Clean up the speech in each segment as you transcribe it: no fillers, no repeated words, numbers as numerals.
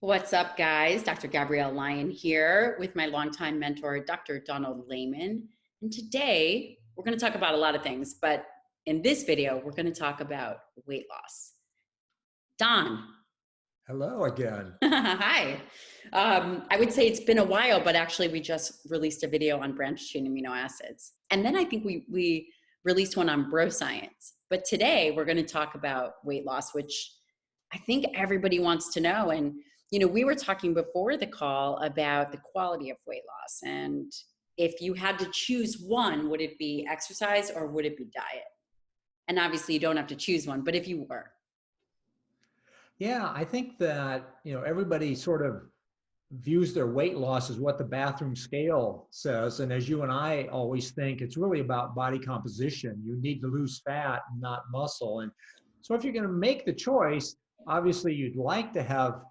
What's up, guys? Dr. Gabrielle Lyon here with my longtime mentor, Dr. Donald Lehman. And today we're going to talk about a lot of things, but in this video, we're going to talk about weight loss. Don. Hello again. Hi. I would say it's been a while, but actually we just released a video on branched chain amino acids. And then I think we released one on bro science. But today we're going to talk about weight loss, which I think everybody wants to know. And we were talking before the call about the quality of weight loss. And if you had to choose one, would it be exercise or would it be diet? And obviously you don't have to choose one, but if you were. Yeah, I think that, everybody sort of views their weight loss as what the bathroom scale says. And as you and I always think, it's really about body composition. You need to lose fat, not muscle. And so if you're going to make the choice, obviously you'd like to have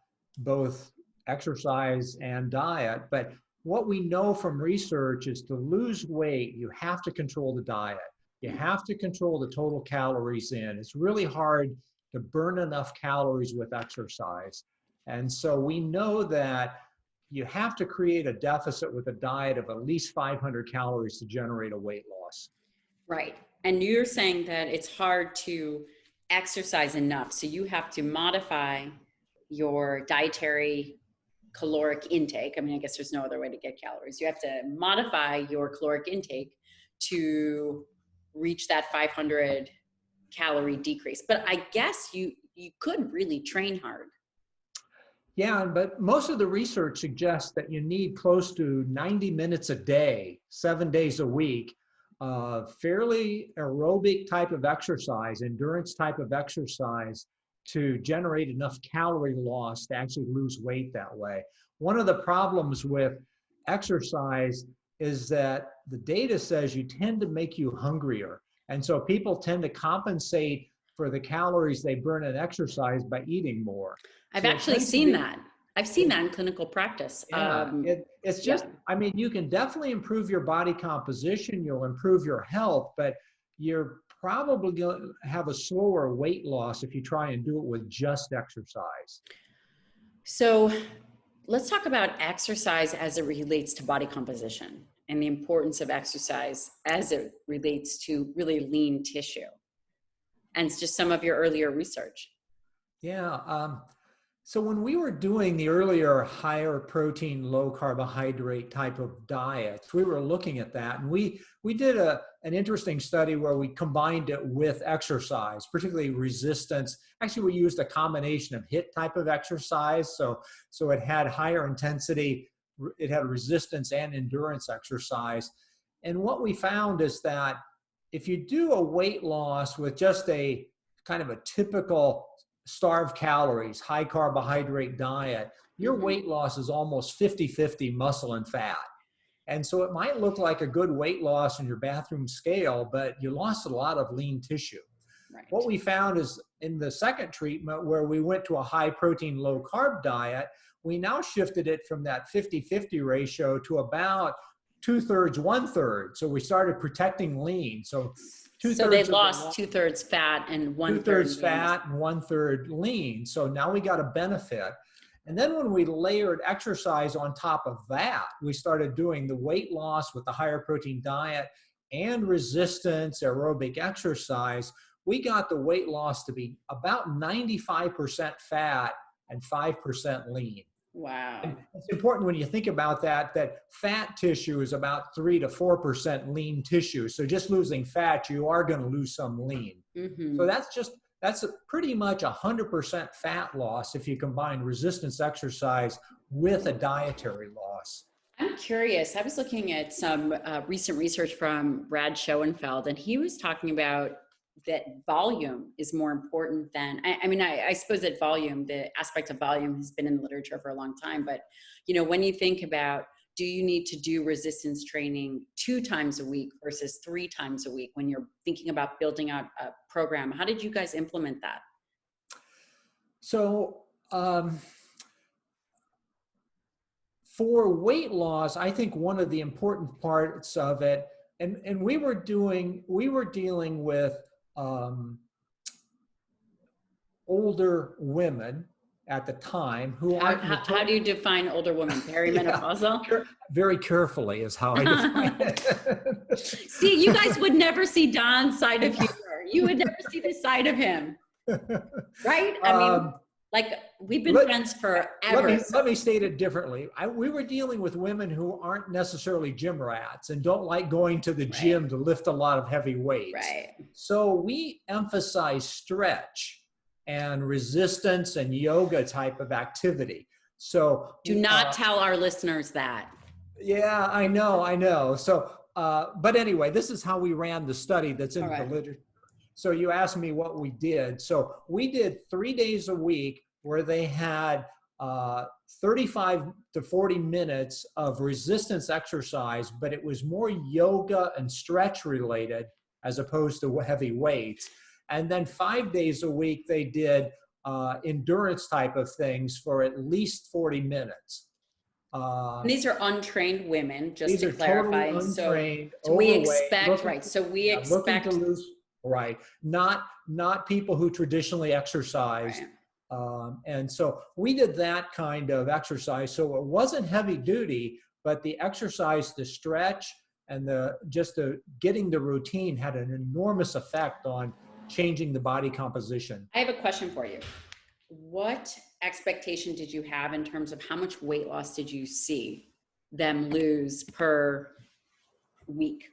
both exercise and diet. But what we know from research is to lose weight, you have to control the diet. You have to control the total calories in. It's really hard to burn enough calories with exercise. And so we know that you have to create a deficit with a diet of at least 500 calories to generate a weight loss. Right. And you're saying that it's hard to exercise enough. So you have to modify your dietary caloric intake. I guess there's no other way to get calories. You have to modify your caloric intake to reach that 500 calorie decrease. But I guess you could really train hard. Yeah, but most of the research suggests that you need close to 90 minutes a day, 7 days a week, fairly aerobic type of exercise, endurance type of exercise to generate enough calorie loss to actually lose weight that way. One of the problems with exercise is that the data says you tend to make you hungrier. And so people tend to compensate for the calories they burn in exercise by eating more. I've actually seen that. I've seen that in clinical practice. Yeah, it's just, you can definitely improve your body composition, you'll improve your health, but you're probably going to have a slower weight loss if you try and do it with just exercise. So let's talk about exercise as it relates to body composition and the importance of exercise as it relates to really lean tissue. And it's just some of your earlier research. Yeah. So when we were doing the earlier higher protein, low carbohydrate type of diets, we were looking at that. And we did an interesting study where we combined it with exercise, particularly resistance. Actually, we used a combination of HIIT type of exercise. So it had higher intensity, it had resistance and endurance exercise. And what we found is that if you do a weight loss with just a kind of a typical starved calories, high carbohydrate diet, your weight loss is almost 50-50 muscle and fat. And so it might look like a good weight loss in your bathroom scale, but you lost a lot of lean tissue. Right. What we found is in the second treatment where we went to a high protein, low carb diet, we now shifted it from that 50-50 ratio to about 2/3, 1/3. So we started protecting lean. So they lost 2/3 fat and 1/3 2/3 fat and 1/3 lean. So now we got a benefit. And then when we layered exercise on top of that, we started doing the weight loss with the higher protein diet and resistance aerobic exercise. We got the weight loss to be about 95% fat and 5% lean. Wow. And it's important when you think about that fat tissue is about 3 to 4% lean tissue. So just losing fat, you are going to lose some lean. So that's pretty much 100% fat loss if you combine resistance exercise with a dietary loss. I'm curious. I was looking at some recent research from Brad Schoenfeld, and he was talking about that volume is more important than, I suppose that volume, the aspect of volume has been in the literature for a long time, but when you think about, do you need to do resistance training 2 times a week versus 3 times a week when you're thinking about building out a program? How did you guys implement that? So for weight loss, I think one of the important parts of it, and we were dealing with older women at the time who How, aren't how do you define older women? Perimenopausal? Yeah, very carefully is how I define it. See, you guys would never see Don's side of humor. You would never see this side of him, right? I mean, like we've been friends forever. Let me state it differently. We were dealing with women who aren't necessarily gym rats and don't like going to the gym to lift a lot of heavy weights. Right. So we emphasize stretch and resistance and yoga type of activity. So do not tell our listeners that. Yeah, I know. So, but anyway, this is how we ran the study that's in the literature. So you asked me what we did. So we did 3 days a week where they had 35 to 40 minutes of resistance exercise, but it was more yoga and stretch related as opposed to heavy weights. And then 5 days a week, they did endurance type of things for at least 40 minutes. These are untrained women, just these to are clarify. Totally untrained, so we overweight, expect, So we expect looking to lose, not people who traditionally exercise. And so we did that kind of exercise. So it wasn't heavy duty, but the exercise, the stretch, and the getting the routine had an enormous effect on changing the body composition. I have a question for you. What expectation did you have in terms of how much weight loss did you see them lose per week?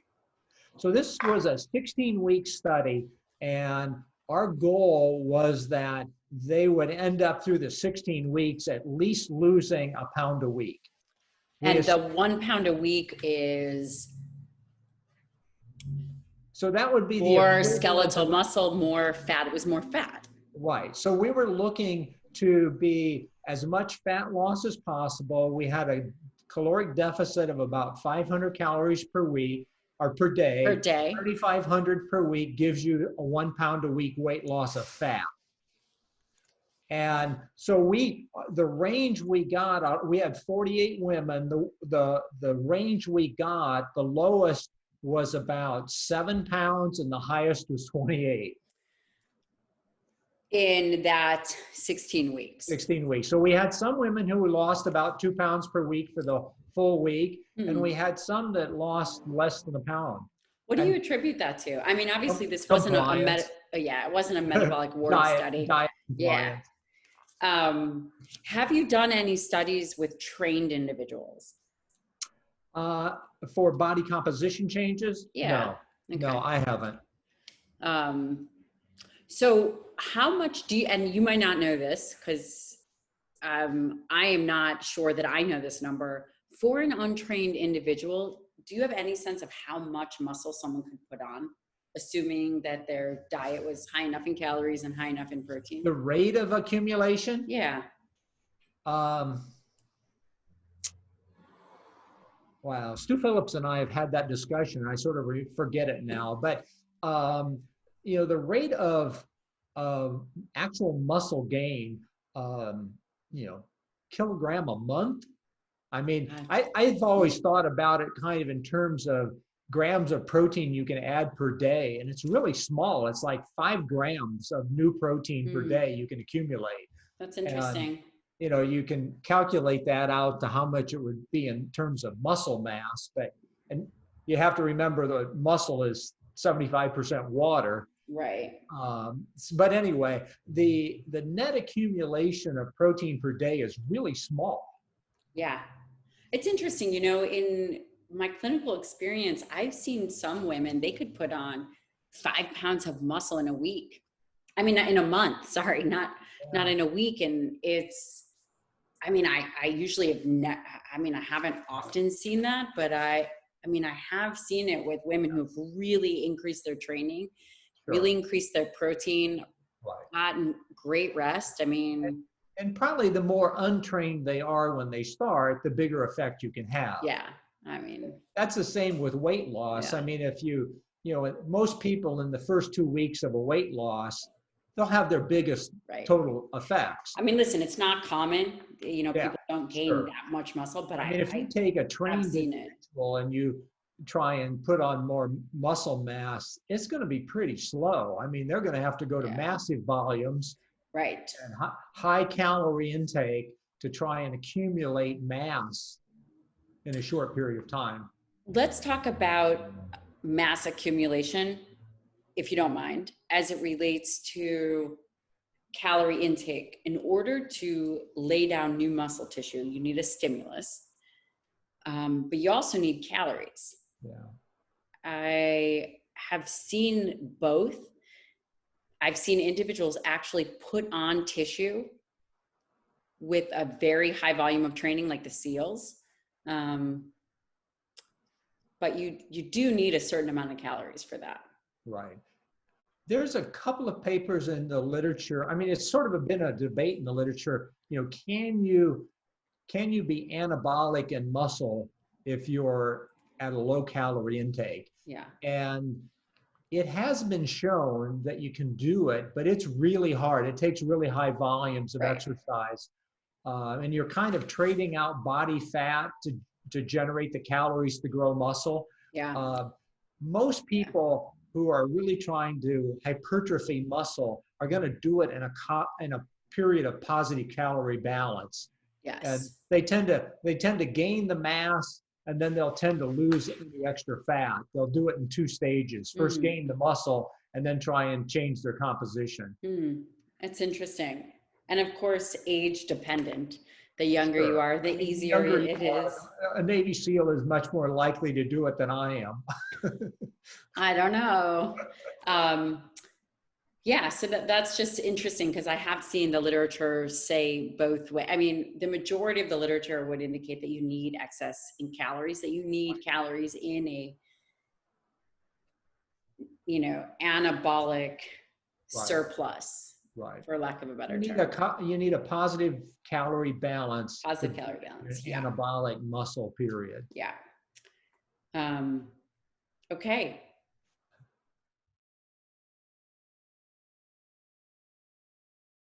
So this was a 16-week study, and our goal was that they would end up through the 16 weeks at least losing a pound a week. And the 1 pound a week is? So that would be more skeletal muscle, more fat. It was more fat. Right. So we were looking to be as much fat loss as possible. We had a caloric deficit of about 500 calories per week or per day. 3,500 per week gives you a 1 pound a week weight loss of fat. And so the range we got, we had 48 women. The range we got, the lowest was about 7 pounds and the highest was 28. In that 16 weeks. 16 weeks. So we had some women who lost about 2 pounds per week for the full week, and we had some that lost less than a pound. What do you attribute that to? I mean, obviously this wasn't it wasn't a metabolic ward study. Diet. Have you done any studies with trained individuals? For body composition changes? Yeah. No, no, I haven't. So how much do you, and you might not know this because I am not sure that I know this number, for an untrained individual, do you have any sense of how much muscle someone could put on, assuming that their diet was high enough in calories and high enough in protein? The rate of accumulation? Yeah. Wow, Stu Phillips and I have had that discussion. I sort of forget it now, but the rate of actual muscle gain, kilogram a month. I mean, I've always thought about it kind of in terms of grams of protein you can add per day, and it's really small. It's like 5 grams of new protein per day you can accumulate. That's interesting. And, you can calculate that out to how much it would be in terms of muscle mass, and you have to remember the muscle is 75% water. Right. But anyway, the net accumulation of protein per day is really small. Yeah. It's interesting, in my clinical experience, I've seen some women, they could put on 5 pounds of muscle in a week. I mean, in a month, sorry, not in a week. And I usually I haven't often seen that, but I have seen it with women who've really increased their training, really increased their protein, gotten great rest. And probably the more untrained they are when they start, the bigger effect you can have. Yeah. That's the same with weight loss. Yeah. If most people in the first 2 weeks of a weight loss, they'll have their biggest total effects. Listen, it's not common. People don't gain that much muscle, but if you take a trained individual and you try and put on more muscle mass, it's going to be pretty slow. They're going to have to go to massive volumes. Right. and high calorie intake to try and accumulate mass in a short period of time. Let's talk about mass accumulation, if you don't mind, as it relates to calorie intake. In order to lay down new muscle tissue, you need a stimulus, but you also need calories. Yeah. I have seen both. I've seen individuals actually put on tissue with a very high volume of training, like the SEALs. But you do need a certain amount of calories for that. Right. There's a couple of papers in the literature. I mean, it's sort of been a debate in the literature. Can you be anabolic in muscle if you're at a low calorie intake? Yeah. And it has been shown that you can do it, but it's really hard. It takes really high volumes of exercise. And you're kind of trading out body fat to generate the calories to grow muscle. Yeah. Most people who are really trying to hypertrophy muscle are going to do it in a period of positive calorie balance. Yes. And they tend to gain the mass, and then they'll tend to lose any extra fat. They'll do it in two stages. First gain the muscle, and then try and change their composition. That's interesting. And of course, age dependent. The younger you are, the easier it is. A Navy SEAL is much more likely to do it than I am. I don't know. Yeah, so that's just interesting, because I have seen the literature say both ways. I mean, the majority of the literature would indicate that you need excess in calories, that you need calories in a, anabolic surplus, for lack of a better term. You need a positive calorie balance. Positive calorie balance. Anabolic muscle period. Yeah. Okay.